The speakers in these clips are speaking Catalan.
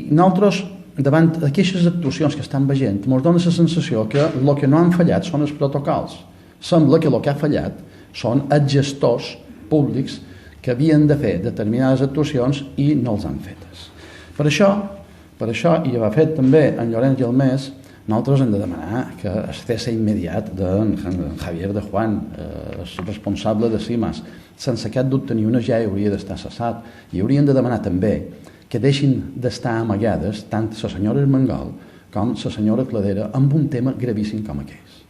nosaltres, davant d'aquestes actuacions que estan veient, ens dona la sensació que el que no han fallat són els protocols. Sembla que el que ha fallat són els gestors públics que havien de fer determinades actuacions i no els han fetes. Per això, i ho ha fet també en Llorenç i el Mes, nosaltres hem de demanar que es cesse immediat d'en Javier de Juan, el responsable de CIMAS. Sense cap dubte ni una ja hauria d'estar cessat. I hauríem de demanar també que deixin d'estar amagades tant la senyora Armengol com la senyora Cladera amb un tema gravíssim com aquest.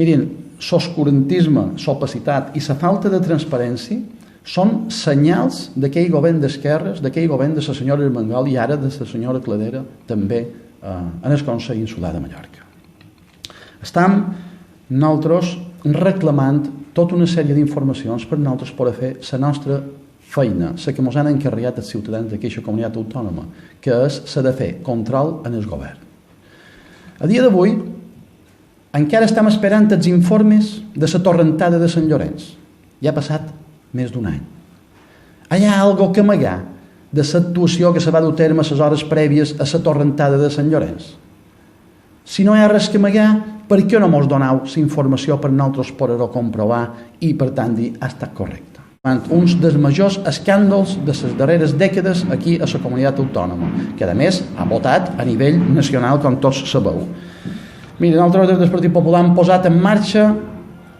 Mirin, l'oscurantisme, l'opacitat i la falta de transparència són senyals d'aquell govern d'esquerres, d'aquell govern de la senyora Armengol i ara de la senyora Cladera també en el Consell Insular de Mallorca. Estem nosaltres reclamant tota una sèrie d'informacions per nosaltres poder fer la nostra feina, la que ens han encarregat els ciutadans d'aquesta comunitat autònoma, que és la de fer control en el govern. A dia d'avui encara estem esperant els informes de la torrentada de Sant Llorenç. Ja ha passat més d'un any. Hi ha alguna cosa que amagar de l'actuació que se va dur a terme a les hores prèvies a la torrentada de Sant Llorenç? Si no hi ha res que amagar, per què no ens doneu la informació per nosaltres poder-ho comprovar i, per tant, dir ha estat correcte? Un dels majors escàndols de les darreres dècades aquí a la comunitat autònoma, que a més ha votat a nivell nacional, com tots sabeu. Mira, nosaltres des del Partit Popular hem posat en marxa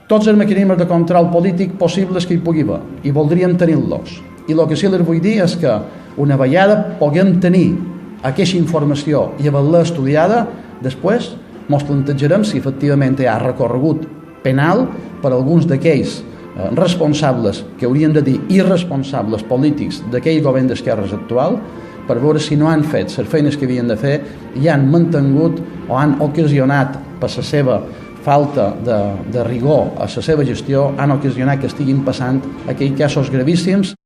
tots els mecanismes de control polític possibles que hi pugui haver i voldríem tenir-los. I el que sí els vull dir és que una vegada puguem tenir aquesta informació i haver-la estudiada, després ens plantejarem si efectivament hi ha recorregut penal per alguns d'aquells responsables, que haurien de dir irresponsables polítics d'aquell govern d'esquerres actual, per veure si no han fet les feines que havien de fer i han mantingut o han ocasionat per la seva falta de rigor a la seva gestió, han ocasionat que estiguin passant aquells casos gravíssims.